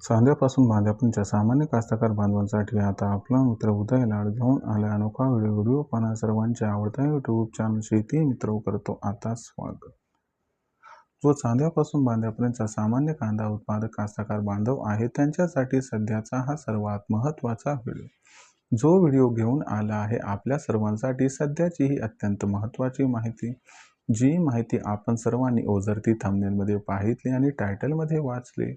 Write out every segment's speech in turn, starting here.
चांद्यापासून बांध्यापर्यंतच्या सामान्य कास्तकार बांधवांसाठी आता आपला मित्र उदय लाड घेऊन आला अनोखा व्हिडिओ पाहणा सर्वांच्या आवडत्या यूट्यूब चॅनल शेती मित्र करतो आता स्वागत। जो चांद्यापासून बांध्यापर्यंतचा सामान्य कांदा उत्पादक कास्तकार बांधव आहे त्यांच्यासाठी सध्याचा हा सर्वात महत्त्वाचा व्हिडिओ। जो व्हिडिओ घेऊन आला आहे आपल्या सर्वांसाठी सध्याची ही अत्यंत महत्त्वाची माहिती, जी माहिती आपण सर्वांनी ओझरती थंबनेलमध्ये पाहितली आणि टायटलमध्ये वाचले।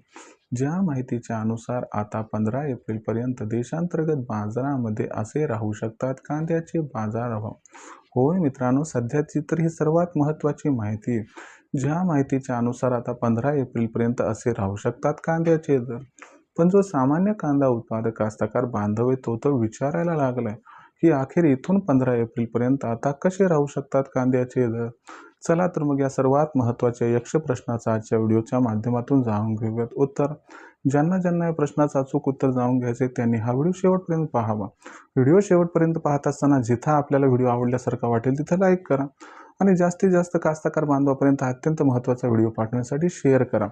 ज्या माहितीच्या अनुसार आता 15 एप्रिलपर्यंत देशांतर्गत बाजारामध्ये असे राहू शकतात कांद्याचे बाजारभाव। होय मित्रांनो, सध्याची तर ही सर्वात महत्त्वाची माहिती आहे। ज्या माहितीच्या अनुसार आता 15 एप्रिलपर्यंत असे राहू शकतात कांद्याचे दर। पण जो सामान्य कांदा उत्पादक कास्तकार बांधव आहे तो तर विचारायला लागलाय की अखेर इथून 15 एप्रिलपर्यंत आता कसे राहू शकतात कांद्याचे दर। चला तर मग या सर्वात महत्त्वाच्या यक्ष प्रश्नाचा आजच्या व्हिडिओच्या माध्यमातून जाणून घेऊयात उत्तर। ज्यांना या प्रश्नाचं अचूक उत्तर जाणून घ्यायचे त्यांनी हा व्हिडिओ शेवटपर्यंत पाहावा। व्हिडिओ शेवटपर्यंत पाहत असताना जिथं आपल्याला व्हिडिओ आवडल्यासारखा वाटेल तिथं लाईक करा आणि जास्तीत जास्त कास्तकार बांधवापर्यंत अत्यंत महत्त्वाचा व्हिडिओ पाठवण्यासाठी शेअर करा।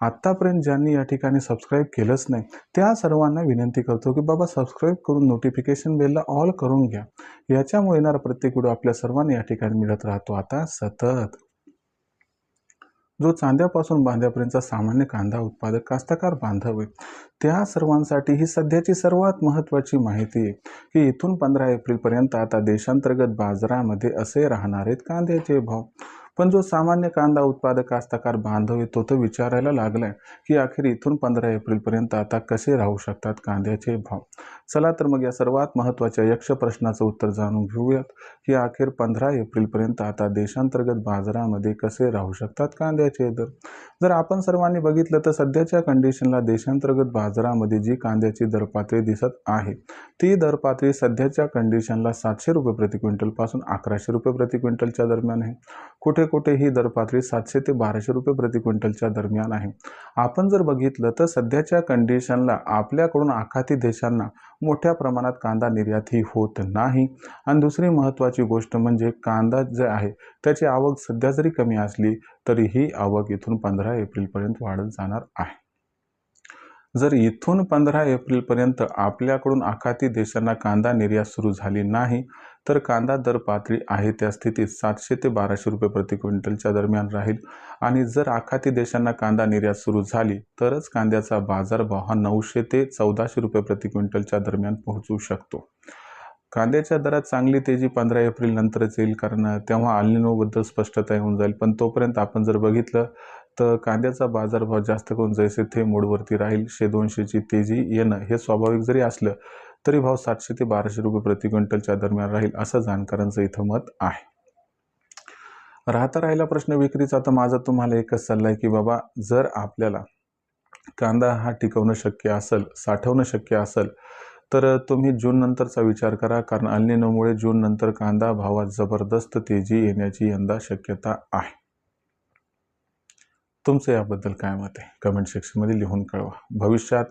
आत्तापर्यंत ज्यांनी या ठिकाणी सबस्क्राईब केलंच नाही त्या सर्वांना विनंती करतो की बाबा सबस्क्राईब करून नोटिफिकेशन बेलला ऑल करून घ्या। याच्यामुळे येणारा प्रत्येक व्हिडिओ आपल्या सर्वांना या ठिकाणी मिळत राहतो आता सतत। जो चांद्यापासून बांध्यापर्यंतचा सामान्य कांदा उत्पादक कास्तकार बांधव आहे त्या सर्वांसाठी ही सध्याची सर्वात महत्त्वाची माहिती आहे की इथून 15 एप्रिलपर्यंत आता देशांतर्गत बाजारामध्ये असे राहणार आहेत कांद्याचे भाव। पण जो सामान्य कांदा उत्पादक कास्तकार बांधव आहे तो तर विचारायला लागलाय की अखेर इथून 15 एप्रिलपर्यंत आता कसे राहू शकतात कांद्याचे भाव। चला तर मग या सर्वात महत्त्वाच्या यक्ष प्रश्नाचं उत्तर जाणून घेऊयात की अखेर 15 एप्रिलपर्यंत आता देशांतर्गत बाजारामध्ये कसे राहू शकतात कांद्याचे दर। जर आपण सर्वांनी बघितलं तर सध्याच्या कंडिशनला देशांतर्गत बाजारामध्ये जी कांद्याची दरपातळी दिसत आहे ती दरपातळी सध्याच्या कंडिशनला 700 रुपये प्रति क्विंटल पासून 1100 रुपये प्रति क्विंटलच्या दरम्यान आहे। कुठे कुठे ही दरपातळी 700 ते 1200 रुपये प्रति क्विंटलच्या दरम्यान आहे। आपण जर बघितलं तर सध्याच्या कंडिशनला आपल्याकडून आखाती देशांना मोठ्या प्रमाणात कांदा निर्यातही होत नाही आणि दुसरी महत्त्वाची गोष्ट म्हणजे कांदा जे आहे त्याची आवक सध्या जरी कमी असली तरी ही आवक इथून 15 एप्रिलपर्यंत वाढत जाणार आहे। जर इथून 15 एप्रिलपर्यंत आपल्याकडून आखाती देशांना कांदा निर्यात सुरू झाली नाही तर कांदा दर पातळी आहे त्या स्थितीत 700 ते 1200 रुपये प्रति क्विंटलच्या दरम्यान राहील आणि जर आखाती देशांना कांदा निर्यात सुरू झाली तरच कांद्याचा बाजारभाव हा 900 ते 1400 रुपये प्रति क्विंटलच्या दरम्यान पोहोचू शकतो। कांद्याच्या दरात चांगली तेजी 15 एप्रिल नंतरच येईल कारण तेव्हा अल निनोबद्दल स्पष्टता येऊन जाईल। पण तोपर्यंत आपण जर बघितलं तर कांद्याचा बाजारभाव जास्त करून जैसे थे मोडवरती राहील। 100-200ची तेजी येणं हे स्वाभाविक जरी असलं तरी भाव 700 ते 1200 रुपये प्रति क्विंटलच्या दरम्यान राहील असं जाणकारांचं इथं मत आहे। राहिला प्रश्न विक्रीचा, तर माझा तुम्हाला एकच सल्ला आहे की बाबा जर आपल्याला कांदा हा टिकवणं शक्य असेल, साठवणं शक्य असेल तर तुम्ही जून नंतरचा विचार करा कारण अल निनोमुळे जून नंतर कांदा भावात जबरदस्त तेजी येण्याची यंदा शक्यता आहे। तुमचं याबद्दल काय मत आहे कमेंट सेक्शनमध्ये लिहून कळवा। भविष्यात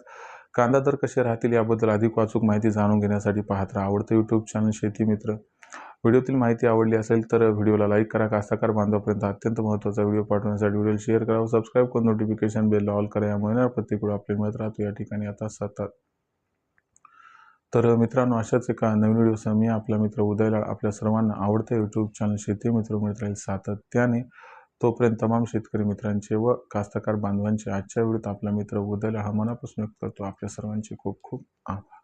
कांदा दर कसे राहतील याबद्दल अधिक अचूक माहिती जाणून घेण्यासाठी पाहत राहा आवडतं यूट्यूब चॅनल शेती मित्र। व्हिडिओतील माहिती आवडली असेल तर व्हिडिओला लाईक करा। कास्तकार बांधवापर्यंत अत्यंत महत्त्वाचा व्हिडिओ पाठवण्यासाठी व्हिडिओला शेअर करा, सबस्क्राईब करून नोटिफिकेशन बेलला ऑल करा। यामुळे प्रत्येक व्हिडिओ आपल्याला मिळत राहतो या ठिकाणी आता सतत। तर मित्रांनो, अशाच एका नवीन व्हिडिओसह मी आपला मित्र उदय लाड आपल्या सर्वांना आवडतं यूट्यूब चॅनल शेती मित्र मिळत राहील सातत्याने। तोपर्यंत तमाम शेतकरी मित्रांचे व कास्तकार बांधवांचे आजच्या व्हिडिओत आपला मित्र उदय लाड हा मनापासून व्यक्त करतो। आपल्या सर्वांचे खूप खूप आभार।